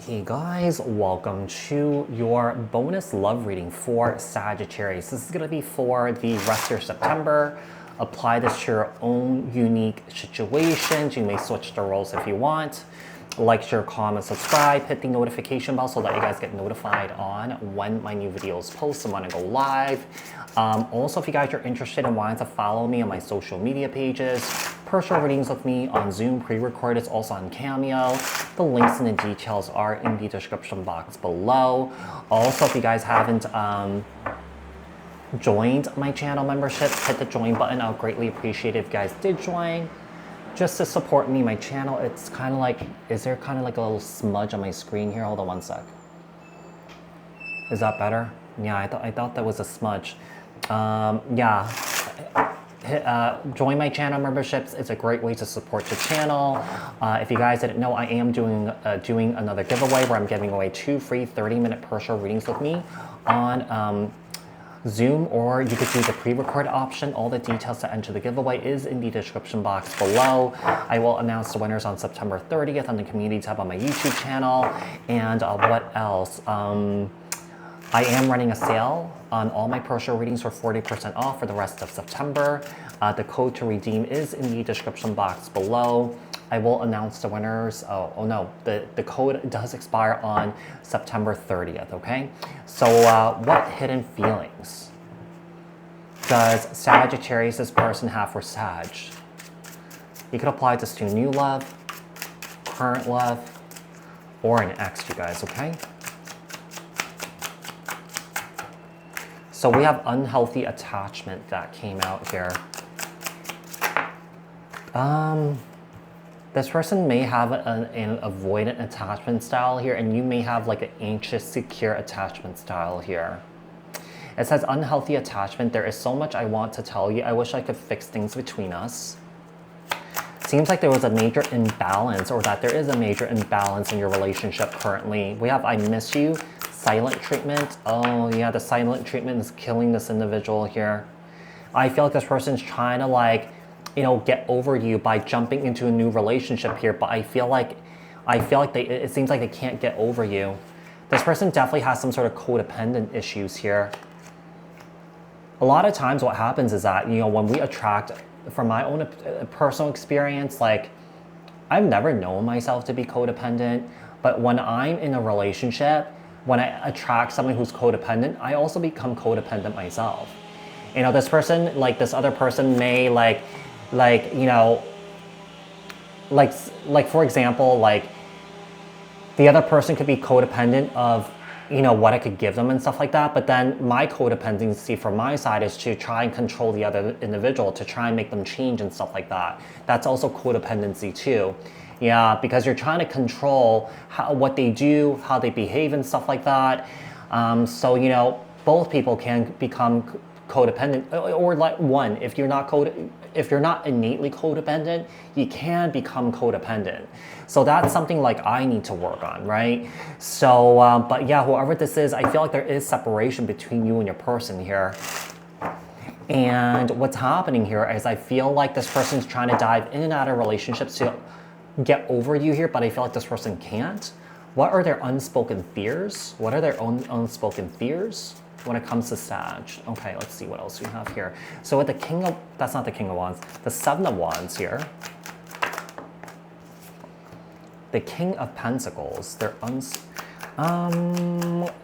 Hey guys, welcome to your bonus love reading for Sagittarius. This is going to be for the rest of September. Apply this to your own unique situations. You may switch the roles if you want. Like, share, comment, subscribe, hit the notification bell so that you guys get notified on when my new videos post and when I go live. Also, if you guys are interested in wanting to follow me on my social media pages, personal readings with me on Zoom, pre-recorded, it's also on Cameo. The links and the details are in the description box below. Also, if you guys haven't joined my channel membership, hit the join button. I'll greatly appreciate it if you guys did join. Just to support me, my channel, it's kind of like, is there kind of like a little smudge on my screen here? Hold on one sec. Is that better? Yeah, I thought that was a smudge. Yeah. Join my channel memberships. It's a great way to support the channel. If you guys didn't know, I am doing another giveaway where I'm giving away 2 free 30-minute personal readings with me on Zoom, or you could do the pre-record option. All the details to enter the giveaway is in the description box below. I will announce the winners on September 30th on the community tab on my YouTube channel. And what else? I am running a sale on all my personal readings for 40% off for the rest of September. The code to redeem is in the description box below. I will announce the winners. Oh no, the code does expire on September 30th, okay? So what hidden feelings does Sagittarius, this person, have for Sag? You could apply this to new love, current love, or an ex, you guys, okay? So we have unhealthy attachment that came out here. This person may have an avoidant attachment style here, and you may have like an anxious, secure attachment style here. It says unhealthy attachment. There is so much I want to tell you. I wish I could fix things between us. Seems like there was a major imbalance, or that there is a major imbalance in your relationship currently. We have I miss you, silent treatment. Oh yeah, the silent treatment is killing this individual here. I feel like this person's trying to, like, you know, get over you by jumping into a new relationship here, but I feel like it seems like they can't get over you. This person definitely has some sort of codependent issues here. A lot of times what happens is that, you know, when we attract, from my own personal experience, like, I've never known myself to be codependent, but when I'm in a relationship, when I attract someone who's codependent, I also become codependent myself. You know, this person, like this other person may you know, like for example, like the other person could be codependent of, you know, what I could give them and stuff like that. But then my codependency from my side is to try and control the other individual, to try and make them change and stuff like that. That's also codependency too. Yeah, because you're trying to control what they do, how they behave and stuff like that. So, you know, both people can become codependent, or like one, if you're not innately codependent, you can become codependent. So that's something like I need to work on, right? So, but yeah, whoever this is, I feel like there is separation between you and your person here. And what's happening here is I feel like this person's trying to dive in and out of relationships to get over you here, but I feel like this person can't. What are their unspoken fears? What are their own unspoken fears when it comes to Sag? Okay, let's see what else we have here. So with the King of, that's not the King of Wands, the Seven of Wands here. The King of Pentacles,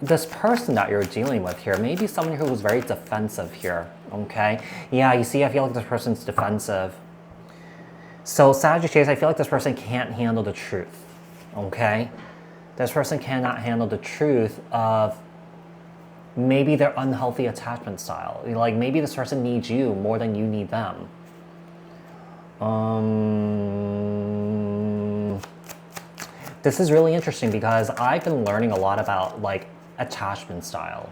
this person that you're dealing with here, maybe someone who was very defensive here, okay? Yeah, you see, I feel like this person's defensive. So Sagittarius, I feel like this person can't handle the truth, okay? This person cannot handle the truth of maybe their unhealthy attachment style. Like maybe this person needs you more than you need them. This is really interesting because I've been learning a lot about like attachment style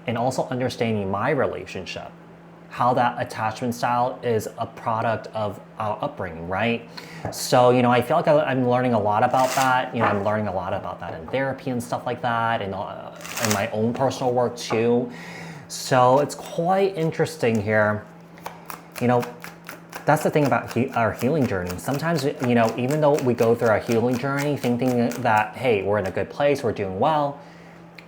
and also understanding my relationship, how that attachment style is a product of our upbringing, right? So, you know, I feel like I'm learning a lot about that. You know, I'm learning a lot about that in therapy and stuff like that, and in my own personal work too. So it's quite interesting here. You know, That's the thing about our healing journey. Sometimes, you know, even though we go through our healing journey thinking that, hey, we're in a good place, we're doing well,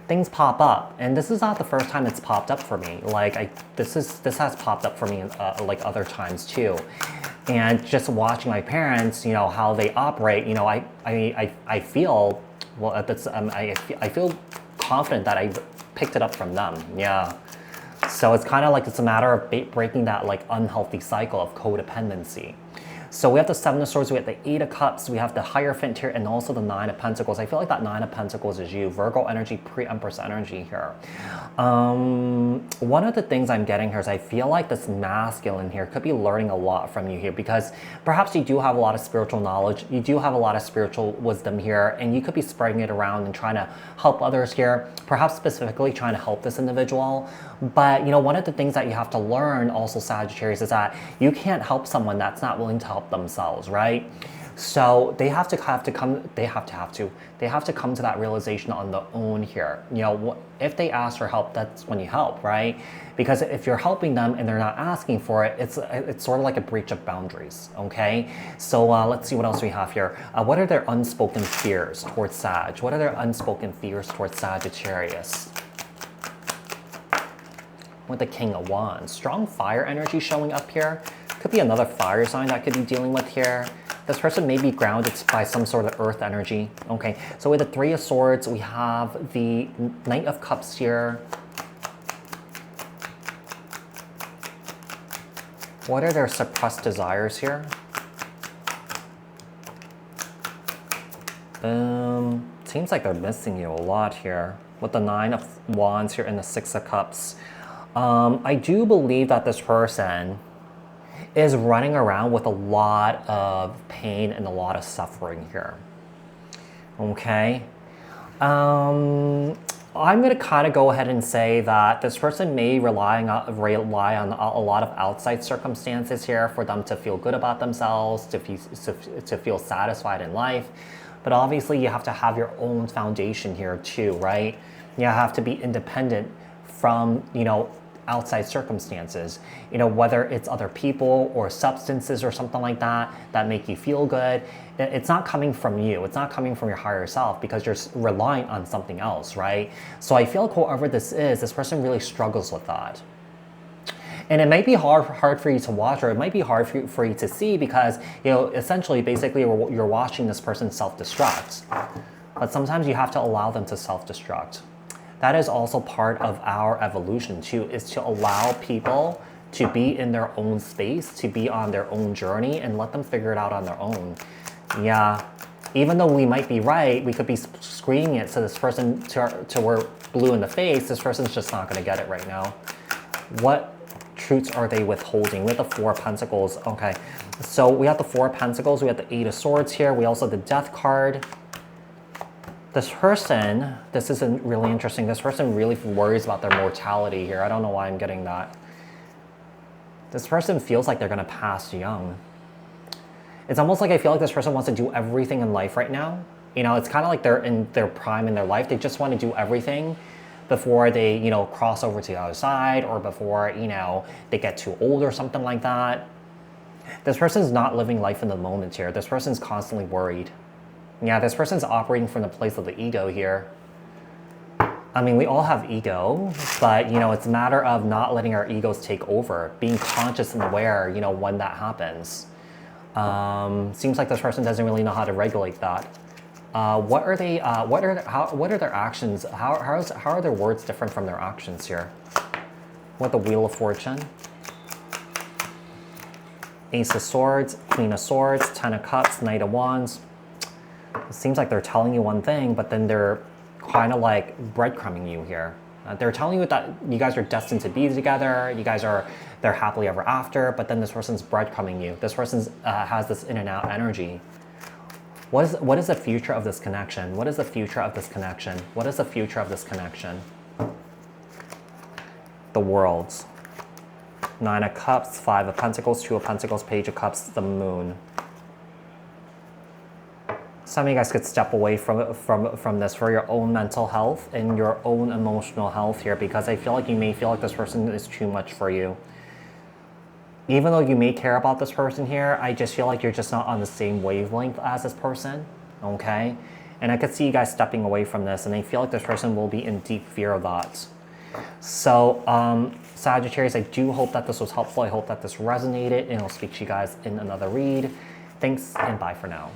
things pop up. And this is not the first time it's popped up for me. Like, this has popped up for me like other times too. And just watching my parents, you know, how they operate, you know, I feel, well, that's, I feel confident that I picked it up from them. Yeah. So it's kind of like it's a matter of breaking that like unhealthy cycle of codependency. So we have the Seven of Swords, we have the Eight of Cups, we have the Hierophant here, and also the Nine of Pentacles. I feel like that Nine of Pentacles is you. Virgo energy, pre-Empress energy here. One of the things I'm getting here is I feel like this masculine here could be learning a lot from you here, because perhaps you do have a lot of spiritual knowledge, you do have a lot of spiritual wisdom here, and you could be spreading it around and trying to help others here, perhaps specifically trying to help this individual. But, you know, one of the things that you have to learn also, Sagittarius, is that you can't help someone that's not willing to help themselves, right? So they have to come to that realization on their own here. You know, if they ask for help, that's when you help, right? Because if you're helping them and they're not asking for it, it's sort of like a breach of boundaries, okay? So let's see what else we have here. What are their unspoken fears towards Sag? What are their unspoken fears towards Sagittarius? With the King of Wands. Strong fire energy showing up here. Could be another fire sign that could be dealing with here. This person may be grounded by some sort of earth energy. Okay, so with the Three of Swords, we have the Knight of Cups here. What are their suppressed desires here? Seems like they're missing you a lot here. With the Nine of Wands here and the Six of Cups. I do believe that this person is running around with a lot of pain and a lot of suffering here. Okay. I'm going to kind of go ahead and say that this person may rely on a lot of outside circumstances here for them to feel good about themselves, to feel satisfied in life. But obviously you have to have your own foundation here too, right? You have to be independent from, you know, outside circumstances, you know, whether it's other people or substances or something like that that make you feel good. It's not coming from you. It's not coming from your higher self, because you're relying on something else, right? So I feel like whoever this is, this person really struggles with that. And it might be hard for you to watch, or it might be hard for you to see, because, you know, essentially, basically, you're watching this person self-destruct. But sometimes you have to allow them to self-destruct. That is also part of our evolution too, is to allow people to be in their own space, to be on their own journey, and let them figure it out on their own. Yeah, even though we might be right, we could be screaming it to this person to we're blue in the face. This person's just not going to get it right now. What truths are they withholding? With the Four of Pentacles. Okay, so we have the Four of Pentacles, we have the Eight of Swords here, we also have the Death card. This person, this is really interesting. This person really worries about their mortality here. I don't know why I'm getting that. This person feels like they're going to pass young. It's almost like I feel like this person wants to do everything in life right now. You know, it's kind of like they're in their prime in their life. They just want to do everything before they, you know, cross over to the other side, or before, you know, they get too old or something like that. This person's not living life in the moment here. This person's constantly worried. Yeah, this person's operating from the place of the ego here. I mean, we all have ego, but, you know, it's a matter of not letting our egos take over, being conscious and aware, you know, when that happens. Seems like this person doesn't really know how to regulate that. What are they? What are their actions? How are their words different from their actions here? With the Wheel of Fortune, Ace of Swords, Queen of Swords, Ten of Cups, Knight of Wands. It seems like they're telling you one thing, but then they're kind of like breadcrumbing you here. They're telling you that you guys are destined to be together, they're happily ever after, but then this person's breadcrumbing you. This person has this in and out energy. What is the future of this connection? What is the future of this connection? What is the future of this connection? The Worlds. Nine of Cups, Five of Pentacles, Two of Pentacles, Page of Cups, the Moon. Some of you guys could step away from this for your own mental health and your own emotional health here, because I feel like you may feel like this person is too much for you. Even though you may care about this person here, I just feel like you're just not on the same wavelength as this person, okay? And I could see you guys stepping away from this, and I feel like this person will be in deep fear of that. So, Sagittarius, I do hope that this was helpful. I hope that this resonated, and I'll speak to you guys in another read. Thanks, and bye for now.